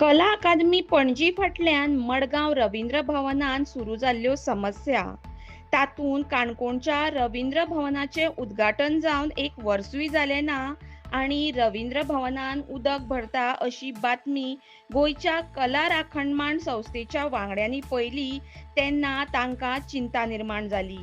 कला अकादमी पणजी फाटल्यान मडगांव रवींद्र भवनान सुरू जाल्ल्यो समस्या तातूंत काणकोणच्या रवींद्र भवनाचे उद्घाटन जावन एक वर्सूय जालें ना आणि रवींद्र भवनान उदक भरता अशी बातमी गोयच्या कला राखणमाण संस्थेच्या वांगड्यांनी पयली तेन्ना तांकां चिंता निर्माण जाली.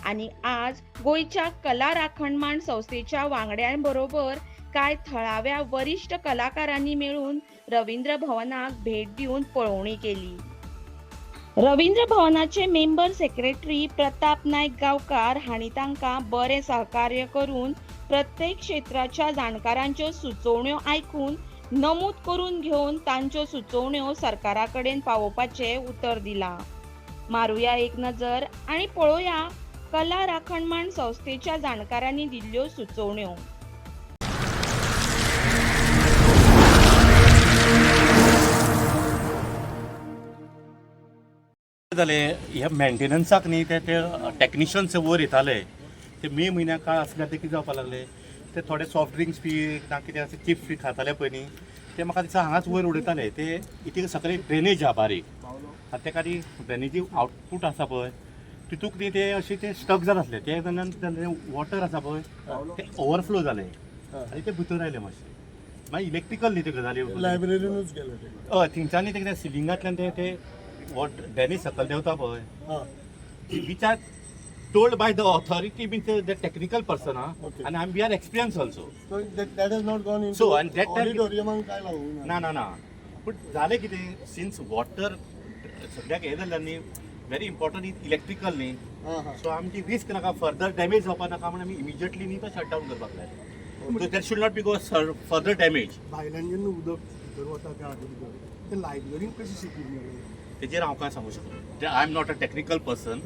आणि आज गोयच्या कला राखणमाण संस्थेच्या वांगड्यांबरोबर कांय थळाव्या वरिश्ठ कलाकारांनी मेळून रवींद्र भवनाक भेट दिवन पळोवणी केली. रवींद्र भवनाचे मेंबर सेक्रेटरी प्रताप नायक गांवकार हांणी तांकां बरें सहकार्य करून प्रत्येक क्षेत्राच्या जाणकारांच्यो सुचोवण्यो आयकून नमूद करून घेवन तांच्यो सुचोवण्यो सरकारा कडेन पावोवपाचें उतर दिलां. मारुया एक नजर आणि पळोवया कला राखणमाण संस्थेच्या जाणकारांनी दिल्ल्यो सुचोवण्यो. जाले ह्या मेंटेनन्साक न्ही ते टॅक्निशियन्स वयर येताले ते मे म्हयन्याक काळ आसल्यार ते कितें जावपाक लागले ते थोडे सॉफ्ट ड्रिंक्स बी ना कितें अशें चिप्स बी खाताले पळय न्ही ते म्हाका दिसता हांगाच वयर उडयताले ते इतके सकयल ड्रेनेज आहा बारीक आतां तेका ती ड्रेनेजी आउटपूट आसा पळय तितूक न्ही ते अशें ते स्टक जाले आसले ते कारणान वॉटर आसा पळय ते ओवरफ्लो जाले आनी ते भितर आयले मातशे मागीर इलेक्ट्रिकल न्ही ते गजाली लायब्ररीनूच गेले ते हय थिंगच्यानी ते सिलिंगांतल्यान ते वॉट ड्रेनेज सकयल देंवता पळय which are told by the authority means the technical person Okay. and we are experienced also. So that has not gone into So, and that time- auditorium काय लावूं ना पण झाले कितें सिन्स वॉटर सद्याक हें जाल्ल्यान न्ही व्हेरी इम्पॉर्टंट इज इलेक्ट्रिकल न्ही सो आमची रिस्क नाका फर्दर डॅमेज जावपा नाका म्हणून आमी इमिजिएटली न्ही तो शटडावन करपाक जाय so that should not be go further damage. भायल्यान जेन्ना उदक भितर वता त्या खातीर ते लायब्ररीन कशी सिक्यूर मेळ्ळें तेजेर हांव कांय सांगूं शकना I am not a technical person.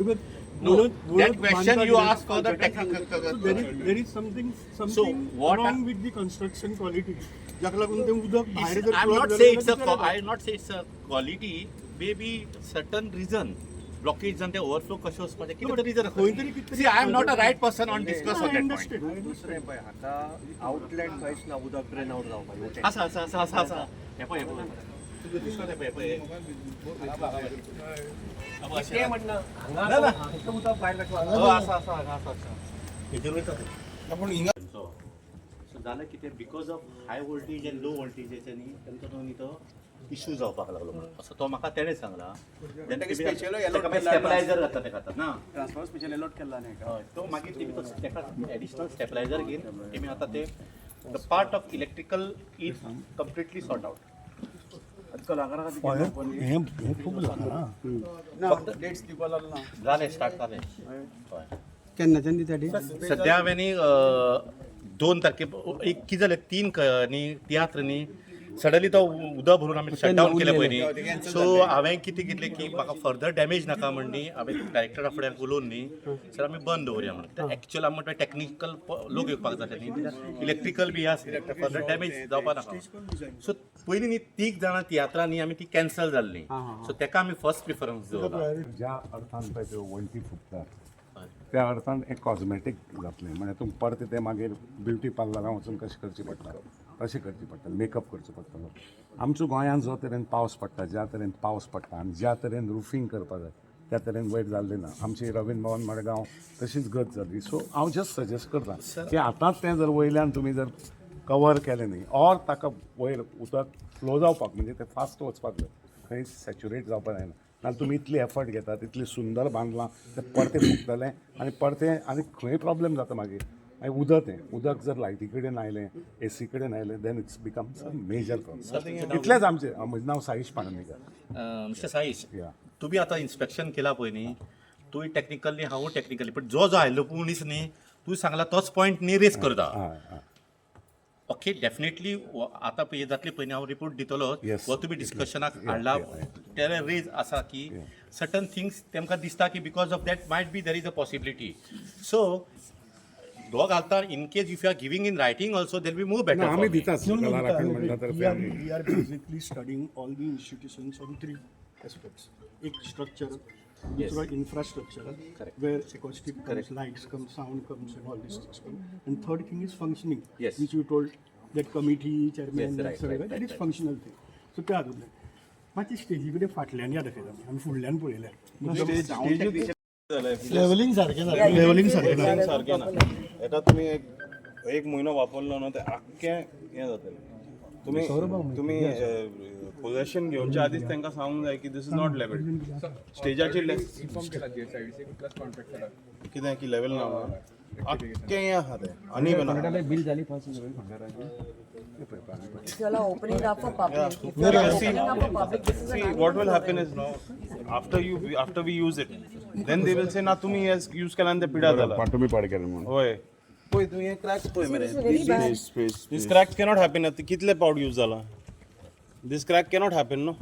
No, म्हणून that question you ask for the technical. there is something So, what wrong with the construction quality जाका लागून ते उदक भायर जर I'm flow not जालें saying it's जाल्यार I not say it's a quality. Maybe certain reason. Blockage and the overflow कशें वचपाचें कितें तरी reason खंय तरी कितें तरी See, I am not a right person on discuss on that point. दुसरें पळय आतां आउटलेट खंयच ना उदक ड्रेन आउट जावपाक आसा हे पळय दिसता तें पळय ते म्हणना हांगा फक्त उदक भायर आसा हेजेर वयता पूण हिंगा सो जालें कितें because of high voltage and low वोल्टेजाचे न्ही तांकां तो न्ही तो इश्यू जावपाक लागलो म्हणून असो तो म्हाका तेणें सांगला स्टेबलायझर जाता तेका आतां ना ट्रान्सफॉर्मर स्पेशल अलॉट केला नाही का हय तो मागीर तेमी तो तेका एडिशनल स्टेबलायझर घेवन तेमी आतां ते the part of electrical is completely sort out. हे खूब जालां फक्त डेट्स दिवपा लागला जालें स्टार्ट जालें केन्नाच्यान दिता ती सध्या हांवें न्ही 2 तारखे एक कितें जालें 3 न्ही तियात्र न्ही सडनली तो उदक भरून आमी शटडावन केले पळय न्ही सो हांवें कितें चिंतलें की म्हाका फर्दर डॅमेज नाका म्हण न्ही हांवें डायरेक्टरा फुड्यान उलोवन न्ही सर आमी बंद दवरया म्हणून एक्चुअल आमी म्हणटा टॅक्निकल लोक येवपाक जाय न्ही इलेक्ट्रिकल बी आसा फर्दर डॅमेज जावपा नाका सो पयलीं न्ही 3 जाणां तियात्रां न्ही आमी ती कॅन्सल जाल्ली सो तेका आमी फर्स्ट प्रिफरन्स दवरला. ज्या अर्थान पळय त्यो वण्टी फुटतात त्या अर्थान एक कॉस्मेटीक जातलें म्हणजे तुमकां परते ते मागीर ब्युटी पार्लरांत वचून कशें करचें पडटा तशें करचें पडटा मेकअप करचो पडटलो. आमच्या गोंयांत जो तरेन पावस पडटा ज्या तरेन पावस पडटा आनी ज्या तरेन रुफींग करपाक जाय त्या तरेन वयर जाल्लें ना. आमची रवींद्र भवन मडगांव तशीच गत जाली सो हांव जस्ट सजेस्ट करतां की आतांच तें जर वयल्यान तुमी जर कवर केलें न्ही ऑर ताका वयर उदक फ्लो जावपाक म्हणजे तें फास्ट वचपाक जाय खंय सॅच्युरेट जावपाक जायना नाजाल्यार तुमी इतली एफर्ट घेतात इतलें सुंदर बांदलां तें परतें फुगतलें आनी परतें आनी खंय प्रॉब्लेम जाता मागीर उदक जर लायटी कडेन आयलें एसी कडेन आयलें then it's becomes a major problem. इतलेंच आमचें म्हजें नांव साईश पाणंदीकर. मिस्टर साईश या तुम्ही आता इन्स्पेक्शन केला पळय न्ही तूंय टेक्निकली हांवूय टेक्निकली पण जो आयल्लो मनीस न्ही तूं सांगला तोच पॉयंट न्ही रेज करता. हय ओके डेफिनेटली आता हे जातले पळय हांव रिपोर्ट दितलो Yes. वो तुमी डिस्कशनाक हाडला तेरे रेज आसा की सर्टन थिंग्स तेमकां दिसता की because of that might be there is a possibility so दो घालता in case if you are giving in writing also there be more better. आमी दितात कला राखण मंडळा तर्फे आमी we are basically studying all the institutions on 3 aspects. एक structure, दूसरा infrastructure, where acoustic comes, lights come, sound comes, and all these things come. And third thing is functioning, Yes. which you told that committee chairman, Yes, right, survey, right, that is right. functional thing. So त्या हातूंतल्यान मातशी स्टेजी कडेन फाटल्यान या दाखयता आमी फुडल्यान पळयल्यार लेवलिंग सारकें सारकें ना येता तुम्ही एक म्हयनो वापरलो न्हू ते आख्खें हें जातलें तुम्ही पोजेशन घेवच्या आदीच तांकां सांगूंक जाय की दिस इज नॉट लेवल स्टेजाचेर कितें की लेवल ना आख्खें हें आहा तें आनी Opening up for public. See, what will happen is now after we use it, then they will say ना तुम्ही यूज केल्यान ते पिड्यार जाला तुम्ही पाड केलं म्हणून होय पळय तूं हे क्रॅक्स पळय मरे Very bad. This crack cannot happen कितले पावड यूज जाला this crack cannot happen no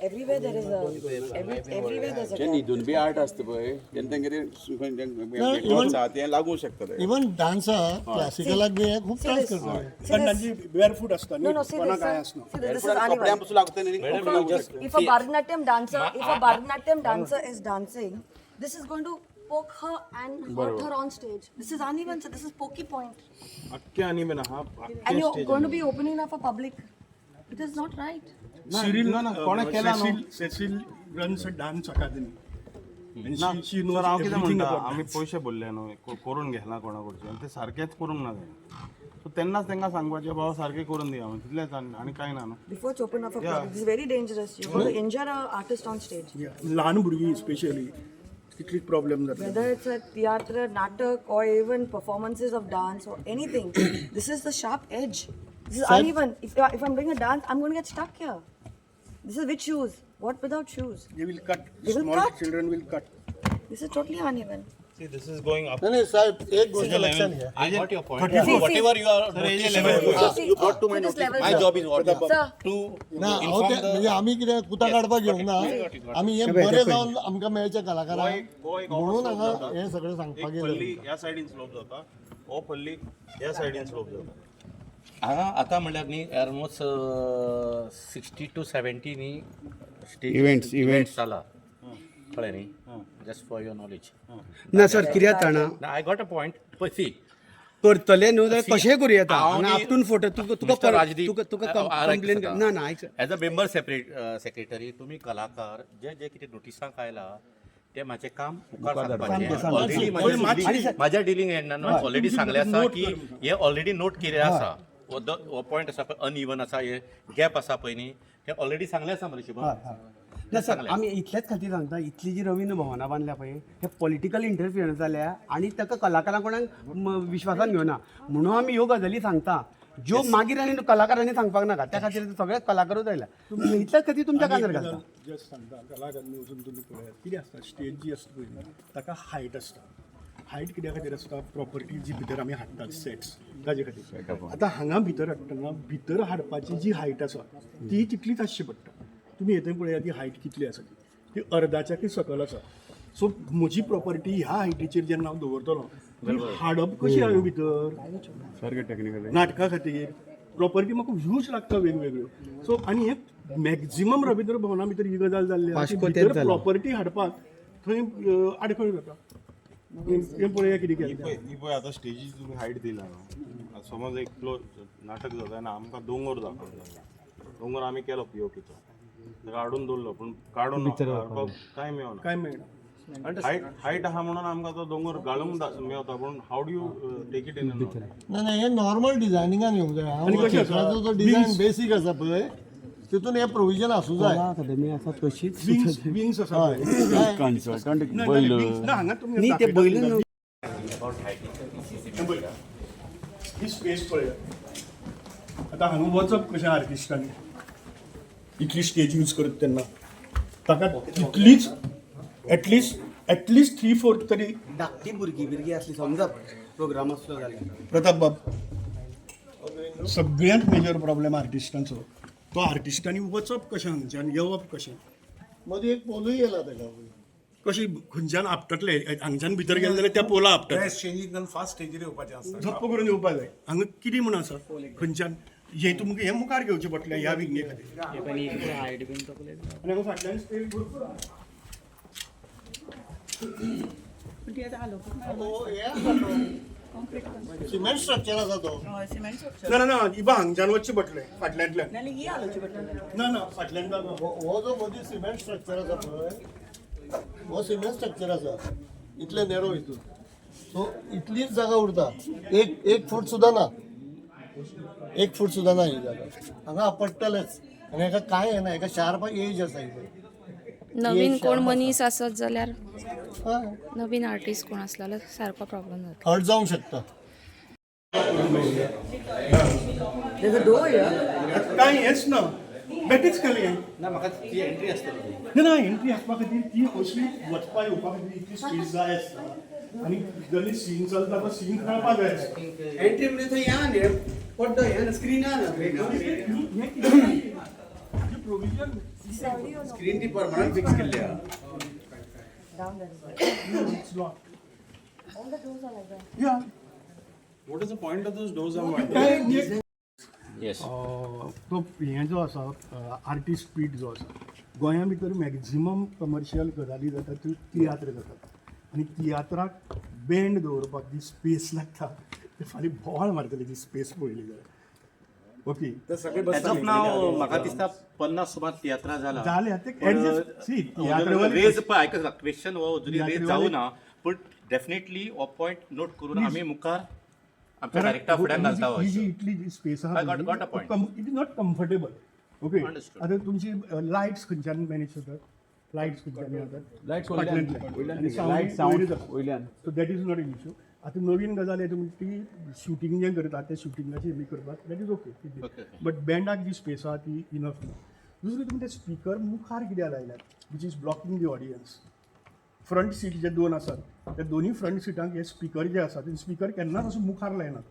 Everywhere there is a. Everywhere there's a. हितून बी आर्ट असतं पळय तेन्ना तेंगे तें लागू शकता ते इवन डान्साक क्लासिकलाक बी खूब त्रास करता कारण तांची बेअरफूट आसता न्ही No, see कोणाक this. काय आसना See this is uneven. लागतं न्ही If a Bharatanatyam dancer is dancing, this is going to poke her and hurt her on stage. This is uneven, so this is pokey point. आख्खें आनी bin आहा And you're going to be opening up for public. It is not right. Cyril, कोणे केला न्हू Cecil runs a dance academy. And she knows sir हांव कितें everything म्हणटा about आमी पयशे भरले न्हू करून घेतला कोणा कडच्यान आनी ते सारकेच करूंक ना जाय सो तेन्नाच तांकां सांगपाचें बाबा सारकें करून दिया तितलेंच आनी कांय ना न्हू Before you open up for public, this is very dangerous. You're going to injure an artist on stage. ल्हान भुरगीं स्पेशली कितलीच प्रॉब्लेम जाता Whether it's a theatre, natak, or even performances of dance or anything, this is the sharp edge. This is uneven. If I'm doing a dance, I'm going to get stuck here. This is with shoes. What without shoes? they will cut They will small cut. children will cut This is totally uneven. See, this is going up. नाही साहेब एक गोष्ट लक्षात घ्या I got your point. whatever you are You brought to my notice. my job is what Sir, ना हांव ते म्हणजे आमी कितें कुता काडपाक घेवंक ना आमी हे बरे जावन आमकां मेळचे कलाकारांक म्हणून हांगा हे सगळें सांगपाक येयलें पल्ली ह्या सायडीन स्लोप जाता हो पल्ली ह्या सायडीन स्लोप जाता हांगा आतां म्हणल्यार न्ही ऑलमोस्ट 60 to 70 न्ही स्टेज इव्हेंट्स जाला कळ्ळें न्ही जस्ट फॉर युअर नॉलेज ना सर कित्याक जाणा आय गॉट अ पॉयंट पळय सी करतले न्हू जाल्यार कशेंय करूं येता हांगा आपटून फोटो तुका Mr. Rajdeep, तुका आर एक कंप्लेन सांगा. ना ना आयक एज अ मेंबर सेक्रेटरी तुमी कलाकार जे जे कितें नोटिसांक आयला ते म्हाजें काम मुखार सांगपाचें ऑलरेडी म्हाज्या डिलिंग एंडान ऑलरेडी सांगलें आसा की हे ऑलरेडी नोट केलें आसा हो पॉयंट आसा पळय अनइवन आसा हे गॅप आसा पळय न्ही हे ऑलरेडी सांगलें आसा मरे शुभम ना सर आमी इतलेच खातीर सांगता इतली जी रवींद्र भवनां बांदल्या पळय हे पॉलिटिकल इंटरफियरन्स जाल्या आनी ताका कलाकारां कोणाक विश्वासान घेवना म्हणून आमी ह्यो गजाली सांगता ज्यो मागीर आनी कलाकारांनी सांगपाक नाका त्या खातीर सगळे कलाकारूच आयल्या इतल्याच खातीर तुमच्या कानार घालता जस्ट सांगता कलाकारांनी वचून तुमी पळयात कितें आसता स्टेज जी आसता पळय ताका हायट आसता हायट कित्या खातीर आसता प्रॉपर्टी जी भितर आमी हाडटात सेट्स ताजे खातीर आतां हांगा भितर हाडटना भितर हाडपाची जी हायट आसा ती तितलीच आसची पडटा तुमी येथून पळयात ती हायट कितली आसा ती अर्दाच्या सकल आसा सो म्हजी प्रॉपर्टी ह्या हायटीचेर जेन्ना हांव दवरतलो ती हाडप कशी हाडूं भितर सारकें टेक्निकल नाटका खातीर प्रॉपर्टी म्हाका ह्यूज लागता वेगवेगळ्यो सो आनी हे मॅक्झिमम रवींद्र भवना भितर ही गजाल जाल्ली आसा की भितर प्रॉपर्टी हाडपाक थंय आडखळ जाता हे पळया कितें केलें ही पळय आतां स्टेजीची तुमी हायट दिला न्हू समज एक नाटक जाता आनी आमकां दोंगर दाखोवंक जाय दोंगर आमी केलो पीओपीचो ताका हाडून दवरलो पूण काडून काडपाक काय मेळना काय मेळना हायट आहा म्हणून आमकां तो दोंगर घालूंक मेळटा पूण how do you take it in ना हे नॉर्मल डिझायनिंगान येवंक जाय आनी क्षेत्राचो जो डिझायन बेसीक आसा पळय तितून हे प्रोविजन आसूं जाय अकादमी आसा तशीच विंग्स आसा पळय कन्सल्टंट ना हांगा तुमी न्ही ते बैल न्हू ही स्पेस पळया आतां हांगा वचप कशें आर्टिस्टांनी इतली स्टेज यूज करता तेन्ना ताका तितलीच एटलिस्ट 3/4 तरी धाकटी भुरगीं आसली समजा प्रोग्राम आसलो जाल्यार प्रताप बाब सगळ्यांत मेजर प्रॉब्लेम आर्टिस्टांचो तो आर्टिस्टांनी वचप कशें हांगच्यान येवप कशें मदीं एक पोलूय येयला ताका कशी खंयच्यान आपटतले हांगच्यान भितर गेले जाल्यार त्या पोला आपटतले फास्ट स्टेजीर येवपाचें आसता झप्प करून येवपा जाय हांगा कितें म्हण आसा खंयच्यान हे तुमकां हे मुखार घेवचें पडटलें ह्या विंगे खातीर आनी हांगा फाटल्यान स्टेज भरपूर आहा. सिमेंट स्ट्रक्चर आसा तो सिमेंट ना ना ना इबा हांगच्यान वचचे पडटले फाटल्यातल्यान नाल्यार ही आलोवची पडटली ना ना फाटल्यान हो जो मदीं सिमेंट स्ट्रक्चर आसा पळय हो सिमेंट स्ट्रक्चर आसा इतले नेरो हितून सो इतलीच जागा उरता एक फूट सुद्दां ना एक फूट सुद्दां ना ही जागा हांगा आपडटलेच आनी हेका कांय येना हेका शार्प एज आसा हितून नवीन कोण मनीस आसत जाल्यार हय नवीन आर्टिस्ट कोण असला जाल्यार सारको प्रॉब्लेम जाता हर्ट जावंक शकता There's a door here. कांय हेच ना बेठीच केली ना म्हाका ती एंट्री आसतली ना एंट्री आसपा खातीर ती कसली वचपा येवपा खातीर इतली स्पेस जाय आसता आनी जरी सीन चलता तो सीन कळपा जाय आसता एंट्री म्हणजे थंय या न्ही पड्डो हे स्क्रीन आहा प्रोविजन स्क्रीन ती परमनंट फिक्स केल्ली आहा Down there. It's lock All the doors are like that. या What is the point of those doors? Yes तो हें जो आसा आर्टिस्ट पीठ जो आसा गोंया भितर मॅक्झिमम कमर्शियल गजाली जाता त्यो तियात्र जातात आनी तियात्राक बँड दवरपाक जी स्पेस लागता ते फाल्यां बोवाळ मारतली ती स्पेस पळयली जाल्यार ओके एज ऑफ नाव म्हाका दिसता 50 सुमार तियात्रां जाला जाल्या ते एडजस्ट सी तियात्र रेज पळय आयकता क्वेश्चन हो अजुनी रेज जावना पूण डेफिनेटली हो पॉयंट नोट करून आमी मुखार आमच्या डायरेक्टर फुड्यान घालता ही जी इतली जी स्पेस आहा I got a point. It is not comfortable okay Understood. आतां तुमची लायट्स खंयच्यान मॅनेज जातात लायट्स खंयच्यान जातात so that is not an issue आतां नवीन गजाल येता म्हणजे ती शूटिंग जें करतात त्या शुटिंगाची हें करपाक दॅट इज ओके बट बँडाक जी स्पेस आहा ती इनफ ना दुसरें तुमी ते स्पिकर मुखार कित्याक लायल्यात which is blocking the audience front seat जे दोन आसात त्या दोन्ही फ्रंट सीटांक हे स्पिकर जे आसात ते स्पिकर केन्नाच असो मुखार लायनात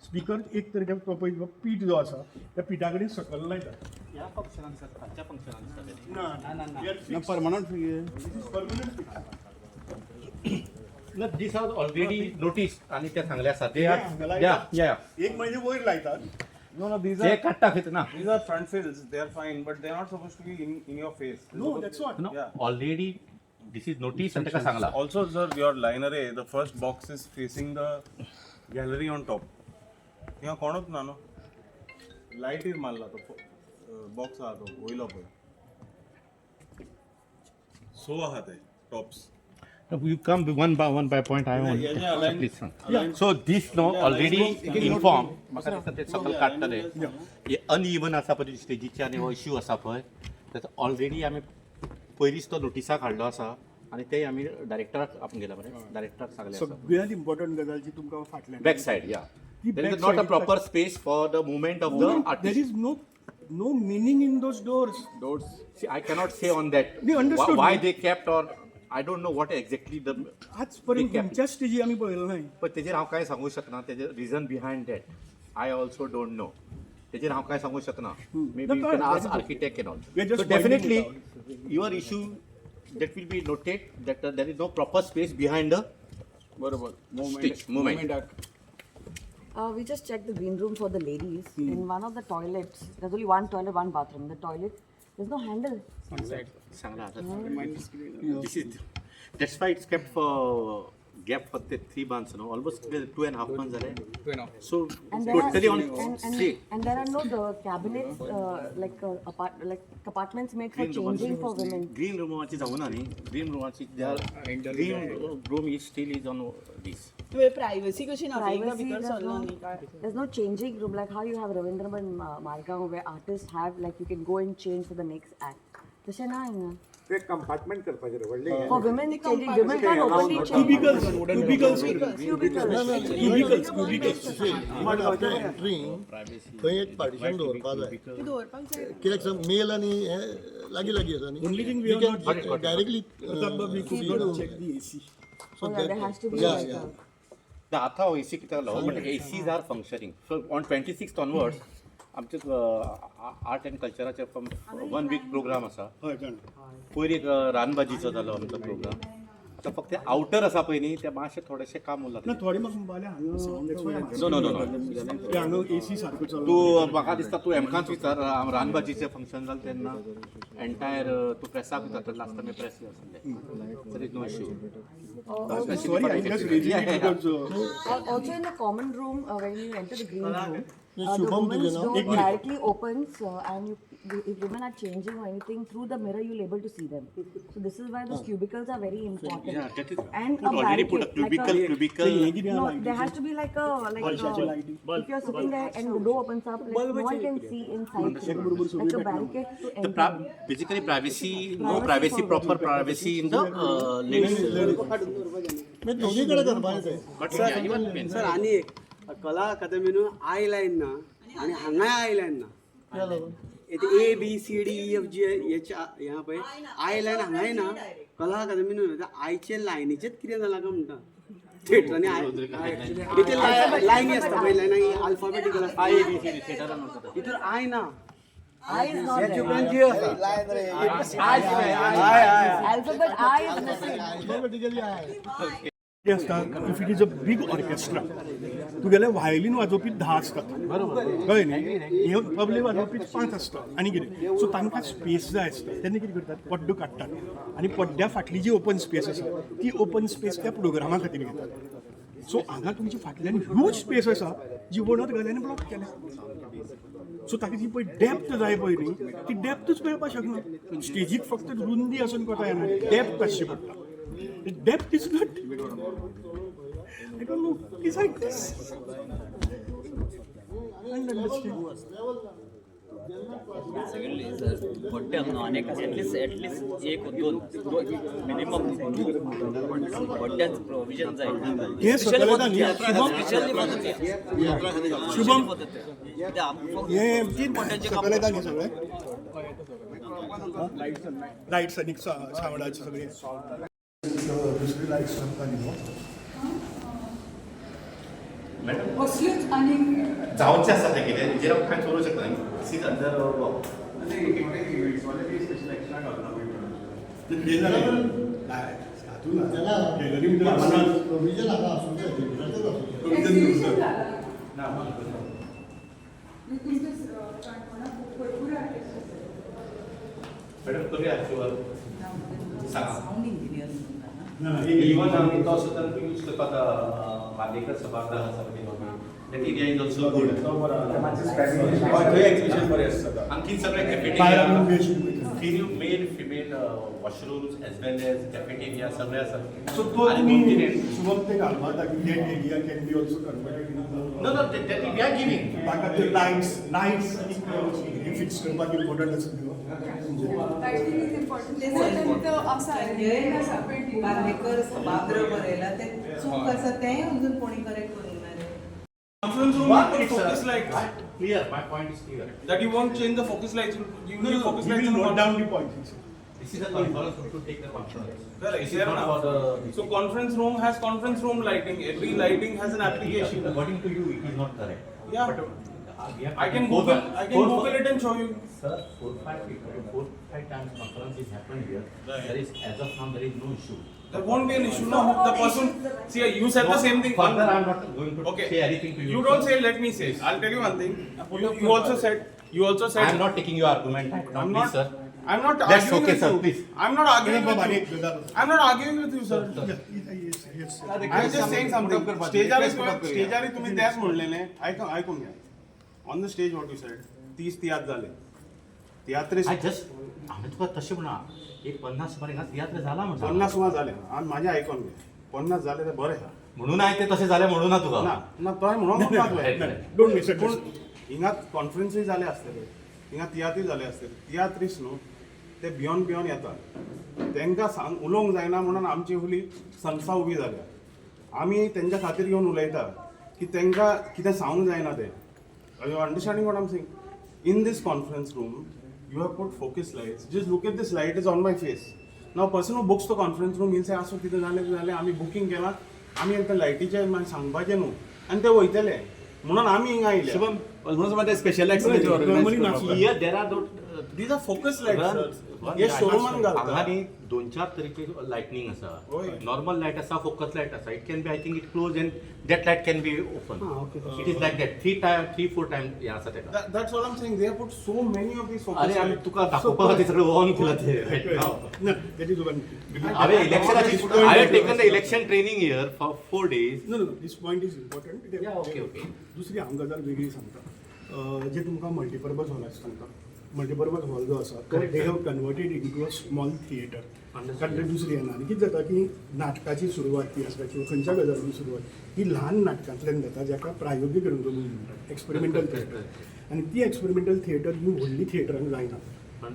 स्पिकर एक तर तो पळय पीठ जो आसा त्या पिठा कडेन सकयल लायतात ह्या फंक्शनाक सर खंयच्या फंक्शनाक सर ना permanent these are already notice आणि ते सांगले आसा ते एक महिने वयर लायतात No, these ते are काडटा खंय ना front fills. They are fine, but they are not supposed to be in your face. No that's what already this is notice आणि ताका सांगला Also, sir, your line array, the first box is facing the gallery on top. यहाँ कोणच ना no light is मारला तो box आहा तो वयलो पळय सो आहा ते tops You come one by point. I want please. So this no already informed. म्हाका दिसता ते सकल काडटले हे अनइवन आसा पळय स्टेजीचे आनी हो इश्यू आसा पळय त्याचा ऑलरेडी आमी पयलींच तो नोटिसाक हाडलो आसा आनी ते आमी डायरेक्टराक आपण गेला बरें डायरेक्टराक सांगले आसा सगळ्यांत इम्पॉर्टंट गजाल जी तुमकां फाटल्यान बॅक साइड या there is not a proper space for the movement of the there artist is no meaning in those doors I cannot say on that We understood. why they kept or I don't know what exactly the आज पर्यंत तुमच्या स्टेजी आमी पळयलो नाही पण तेजेर हांव कांय सांगूं शकना तेजेर reason behind that I also don't know तेजेर हांव कांय सांगूं शकना maybe you can ask architect and all We are just so pointing definitely it your issue that will be noted that there is no proper space behind the बरोबर stitch movement We just checked the green room for the ladies. In one of the toilets, there's only one toilet, one bathroom. The toilet, there's no handle. सांगला this is that's why it's kept for gap for the 3 months almost 2.5 months झाले so And there totally on are, and there are no the cabinets like compartments made for changing for women. Green रूमाची जावना न्ही green रूमाची green room is still is on this Privacy, there's no changing room like how you have Ravindraman Margaon where artists have like you can go and change for the next act. तशें ना हिंगा. ते compartment करपाचे रे व्हडले For women, changing women can't openly change. Cubicles. थंय एक partition दवरपा जाय कित्याक सांग मेल आनी हे लागीं आसा न्ही only thing we directly Oh yeah, there has to be like आतां एसी कित्याक लागलो म्हणजे ACs are functioning so on 26th onwards आमचे आर्ट एंड कल्चराचे 1 वीक प्रोग्राम आसा हय जाण पयर एक रानबाजीचो जालो आमचो प्रोग्राम तर फक्त आउटर आसा पळय न्ही ते मातशें थोडेशें काम उरलां ना थोडे म्हाका म्हणपाले हांगा सावंड नो एसी सारको चलना तूं म्हाका दिसता तूं एमकांच विचार रानभाजीचें फंक्शन जालें तेन्ना एंटायर तूं प्रेसाक विचारता लास्ट टायम प्रेस आसले there is no issue Sorry, I just raising it because Also in the common room, when you enter the green room, the Shubham women's Dijana, door ek minute. directly opens and if women are changing or anything, through the mirror you'll able to see them. So this is why those cubicles are very important. Yeah, that is And put already put a barricade, cubicle. No, there has to be like a if you're sitting there and the door opens up, like no one can see inside. Like a barricade to The enter. basically privacy, no privacy, proper privacy in the ladies. मी दोन्हीकडे करपाक जाय But yeah, even men. Sir आणि एक कला अकादमीन I line ना आणि हांगाय आय लायन ना A B C D E F G H ह्या पळय आय लायन हांगाय ना कला अकादमीन आयचे लायनीचेच कितें जालां काय म्हणटा थिएटरांनी लायनी आसता पळय लायनी अल्फाबेटिकल आसता I, A, B, C, D, theater and all that. भितर आय ना I is not there. Alphabet I is missing. कितें आसता if it is a big orchestra तुगेले व्हायलीन वाजोवपी 10 आसतात कळ्ळें न्ही हे तबले वाजोवपी 5 आसतात आनी कितें सो तांकां स्पेस जाय आसता तेन्ना कितें करतात पड्डो काडटात आनी पड्ड्या फाटली जी ओपन स्पेस आसा ती ओपन स्पेस त्या प्रोग्रामा खातीर घेतात सो हांगा तुमच्या फाटल्यान ह्यूज स्पेस आसा जी वणत घाल्यान ब्लॉक केल्या सो ताका जी पळय डेप्थ जाय पळय न्ही ती डेप्थूच मेळपाक शकना स्टेजीक फक्त रुंदी आसून कोता येना डेप्थ आसची पडटा depth is not I don't know. It's like this. I don't understand. At least एक दोन मिनिमम प्रोविजन जाय हे सगळं न्ही शुभम हे सगळं न्ही सगळे लाईट्स आणि सावंडाचे सगळे दुसरी लाईट्स सांगता न्ही जावचें आसा तें कितें हेजेर आमी कांय करूंक शकना न्ही सीट अंडर लॉक मॅडम करूया ॲक्च्युअल सांगा इवन आमी तो सुद्दां यूज करपाक बांदेकर सभागृह आसा पळय that area is also good. आणखीन सगळे cafeteria male female washrooms as well as cafeteria सगळे आसा सो तो तुम्ही शुभम ते घालवा ताकी gate area can be also converted no no that we are giving ताका ते लाईट्स आणि फिक्स करपाक इम्पॉर्टंट आसा बांदेकर सभागृह बरयला ते चूक आसा तें अजून कोणी करेक्ट करूंक ना Conference room What will it's focus lights. clear, my point is clear. That you won't change the focus lights. You will focus You lights will on note one. down the points. This is a conference room to take the conference. Correct, This is fair not enough. for the. So conference room has conference room lighting. Every lighting has an application. According to you, it is not correct. Yeah. But, we have I can four- Google. I can four- Google it and show you. Sir, 4-5 times conference is happened here. Right. There is, as of now, there is no issue. There won't be an issue. No, the person. See, you said the same thing. Further, I am not going to Okay. say anything to you. You don't say. Let me say. I'll tell you one thing. You also said. You also said. I am not taking your argument. I'm Please, not. sir. I'm not That's arguing okay, with sir, you. please. I'm not arguing Baba, with you. एक I'm not arguing with you, sir. Yes. I'm just saying something. स्टेजारी तुम्ही त्याच म्हणलेले ऐकून घ्या. On the stage what you said. 30 tiatr झाले. Tiatr I just, आम्ही तुका तशें म्हणा एक 50 सुमार हिंगा तियात्र जाला म्हणटा 50 सुमार झाले आणि माझ्या ऐकून घे 50 झाले तर बरें आहा म्हणून हांवें ते तशें जालें म्हणून ना तुका ना तो म्हणून Don't miss it. पूण हिंगा कॉन्फरन्सूय जाले आसतले हिंगा तियात्रूय जाले आसतले तियात्रीस न्हू ते भियोन येतात तांकां सांग उलोवंक जायना म्हणून आमची उली संस्था उबी जाल्या आमी तेंच्या खातीर घेवन उलयता की तांकां कितें सांगूंक जायना ते you understanding what I am saying in this conference room you have put focus lights. Just look at this light is on my face. Now person who books the conference room he'll say असो कितें जालें आमी booking केलां आमी आतां लायटीचें मागीर सांगपाचें न्हू आनी ते वयतले म्हणून आमी हिंगा आयले Shubham almost special normally not. here there are these are focus lights, sir. One हे light showroom-आन हांगा घालता. न्ही 2-4 तरेचे लायटनींग आसा. होय. नॉर्मल लायट आसा, फोकस लायट आसा. It can be, I think it close end that light can be open. It is like that 3-4 time हे आसा तेका. That's all I'm saying. They have put so many of these focus अरे आमी lights. तुका दाखोवपा खातीर सगळं on केला ते right now. No, that is one. हांवें इलेक्शनाची I have taken the election training here for 4 days. No, this point is important. okay. दुसरी हांव गजाल वेगळी सांगता. जे तुमकां मल्टीपर्पज हॉलाक सांगता. मल्टीपर्पज हॉल जो आसा तो they have converted into a small theatre. कारण ते दुसरी येना. आनी कितें जाता की नाटकाची सुरवात ती आसता किंवा खंयच्या गजालीची सुरवात ही ल्हान नाटकांतल्यान जाता जाका प्रायोगिक रंगभूमी म्हणटात, एक्सपेरिमेंटल थिएटर. आनी ती एक्सपेरिमेंटल थिएटर ही व्हडली थिएटरांक जायना.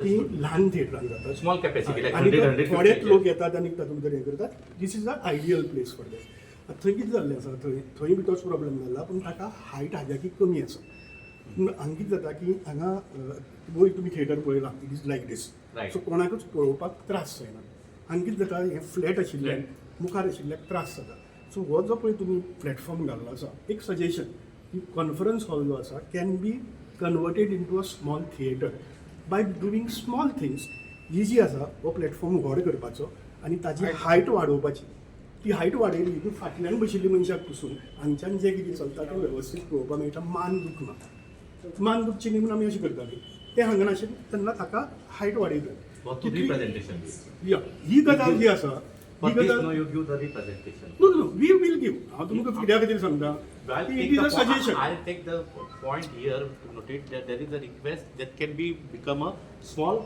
ती ल्हान थिएटरांक जाता. Small capacity, like आनी 100-150 थोडेच लोक येतात आनी तातूंत भितर हें करतात. This is the ideal place for that. थंय कितें जाल्लें आसा, थंय बी तोच प्रॉब्लेम जाला, पूण ताका हायट हाज्याकी कमी आसा. पूण हांगा कितें जाता की हांगा वयर तुमी थिएटर पळयलां, it is like this. Right. So कोणाकूच पळोवपाक त्रास जायना. हांगा कितें जाता, हें फ्लॅट आशिल्ल्यान मुखार आशिल्ल्याक त्रास जाता. सो हो जो पळय तुमी प्लॅटफॉर्म घाल्लो आसा, एक सजेशन की कॉन्फरन्स हॉल जो आसा can be converted into a small theatre by doing small things. ही जी आसा हो प्लॅटफॉर्म व्हड करपाचो आनी ताची हायट वाडोवपाची. ती हायट वाडयली की फाटल्यान बशिल्ल्या मनशाक पसून हांगच्यान जें कितें चलता तें वेवस्थीत पळोवपाक मेळटा. मान दुखना. मान दुखची न्ही म्हणून आमी अशें करताली. तें हांगा नाशिल्लें तेन्ना ताका हायट वाडयली. What to representation? या ही गजाल जी आसा ही But this गजाल no, you give the representation. No we will give. हांव तुमकां कित्या खातीर सांगता, I'll it take is a the point- suggestion. I'll take the point here to notate that there is a request that can be become a small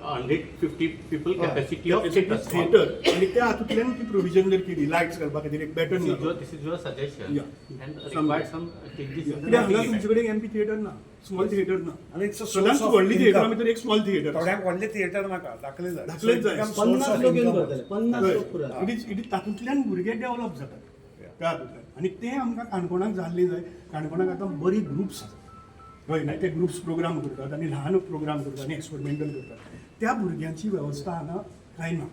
150 people capacity of theatre. Theatre आनी त्या हातूंतल्यान ती provision जर केली lights घालपा खातीर एक pattern This is your suggestion. Yeah. And required some changes. in the कित्याक हांगा document. तुमचे कडेन एमपी थिएटर ना, स्मॉल थिएटर ना. आणि it's a सदांच source of व्हडली थिएटरा income. भितर एक स्मॉल थिएटर. थोड्यांक व्हडले थिएटर नाका, धाकले जाय. धाकलेच जाय. 50 लोक येवन करतले, 50 लोक पुराय. इट इज तातूंतल्यान भुरगे डेव्हलप जातात त्या हातूंतल्यान. आनी ते आमकां काणकोणाक जाल्ले जाय. काणकोणाक आतां बरी ग्रुप्स आसात. हय ना, ते ग्रुप्स प्रोग्राम करतात आनी ल्हान प्रोग्राम करतात आनी एक्सपेरिमेंटल करतात. त्या भुरग्यांची वेवस्था हांगा कांय ना.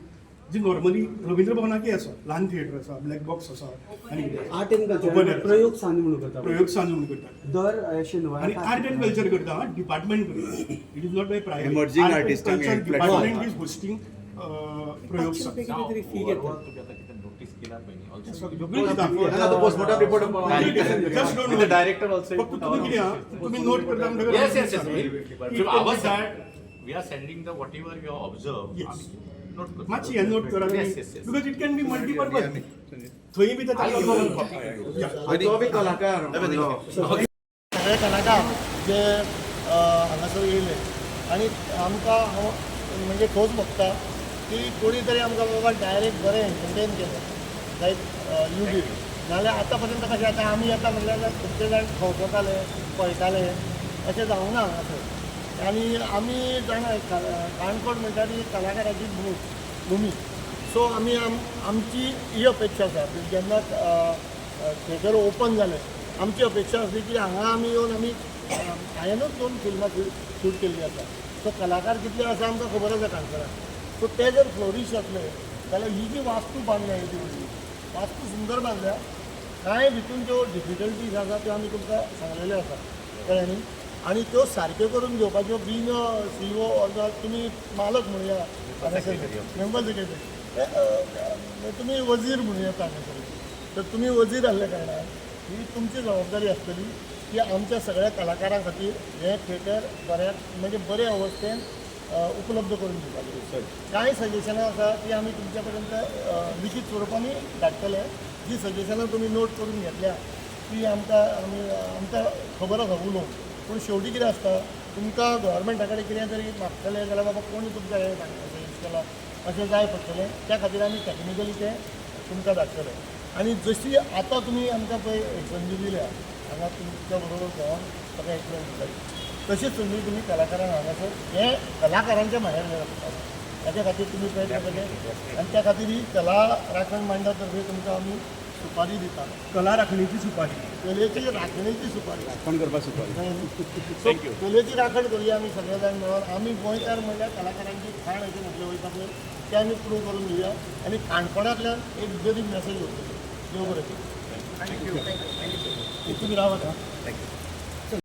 जी नॉर्मली रवींद्र भवनाकय आसा, ल्हान थिएटर आसा, ब्लॅक बॉक्स आसा आनी आर्ट एंड कल्चर प्रयोग सांज म्हणून करता. प्रयोग सांज म्हणून करतात. दर शेनवार आणि आर्ट अँड कल्चर करता डिपार्टमेंट करता. It is not by private. Emerging artists culture and department is hosting प्रयोग सांज. Now, तुम्ही आता किती notice केला पाहिजे. Also, Please दाखवा. the postmortem report of Just don't with the director also. फक्त तुम्ही कितें आहा, तुम्ही नोट करता म्हणटकच Yes, yes, yes. It From can our be side, we are sending the whatever you have observed. Yes. Note करतो. मातशी हें नोट करा. Yes, yes, yes. Because it can be multipurpose. थंय बी ताका तो बी कलाकार सगळे कलाकार जे हांगासर येयले आनी आमकां म्हणजे खोस भोगता की कोणी तरी आमकां बाबा डायरेक्ट बरें एंटरटेन केलें लायक यू बी. नाजाल्यार आतां पर्यंत कशें आतां आमी येता म्हणल्यार खुबशे जाण खवखताले पळयताले अशें जावना हांगासर. आनी आमी जाणा काणकोण म्हणटा ती कलाकाराची भूमी. सो आमी आमची ही अपेक्षा आसा की जेन्ना थिएटर ओपन जालें आमची अपेक्षा आसली की हांगा आमी येवन आमी हांवेनूच 2 फिल्मां शूट केल्ली आसा. सो कलाकार कितले आसा आमकां खबर आसा काणकोणाक. सो ते जर फ्लोरीश जातले जाल्यार ही जी वास्तू बांदल्या ही जी वास्तू सुंदर बांदल्या. कांय भितून ज्यो डिफिकल्टीज आसा त्यो आमी तुमकां सांगलेल्यो आसा कळ्ळें न्ही. आनी त्यो सारक्यो करून घेवपाच्यो बीन CEO ऑर तुमी मालक म्हणुया मेंबर सेक्रेटरी तुमी वजीर म्हणून येता हांगासर. तर तुमी वजीर आसल्या कारणान ही तुमची जबाबदारी आसतली की आमच्या सगळ्या कलाकारां खातीर हें थिएटर बऱ्याक म्हणजे बरे अवस्थेन उपलब्ध करून दिवपाचें. कांय सजेशनां आसा ती आमी तुमच्या पर्यंत लिखीत स्वरुपांनी धाडटले. जी सजेशनां तुमी नोट करून घेतल्या ती आमकां खबर आसा उलोवंक. पूण शेवटी कितें आसता तुमकां गव्हर्मेंटा कडेन कितें तरी मागतलें जाल्यार बाबा कोणी तुमकां हें सजेस्ट केलां अशें जाय पडटलें. त्या खातीर आमी टॅक्निकली तें तुमकां धाडटले. आनी जशी आतां तुमी आमकां पळय संदी दिल्या हांगा तुमच्या बरोबर भोंवून सगळें एक्सप्लेन करता तशीच संदी तुमी कलाकारांक हांगासर हें कलाकारांच्या भायर व्हरपाक ताच्या खातीर तुमी प्रयत्न केले. आनी त्या खातीर ही कला राखण मंडळा तर्फे तुमकां आमी सुपारी दिता. कला राखणेची सुपारी. कलेची राखणेची सुपारी. राखण करपाक सुपारी. कलेची राखण करूया आमी सगळे जाण मेळून. आमी गोंयकार म्हणल्यार कलाकारांची खाण अशें म्हटलें वयता पळय तें आमी प्रूव करून दिवया आनी काणकोणांतल्यान एक बरी मॅसेज वतली. देव बरें करूं. तुमी रावात.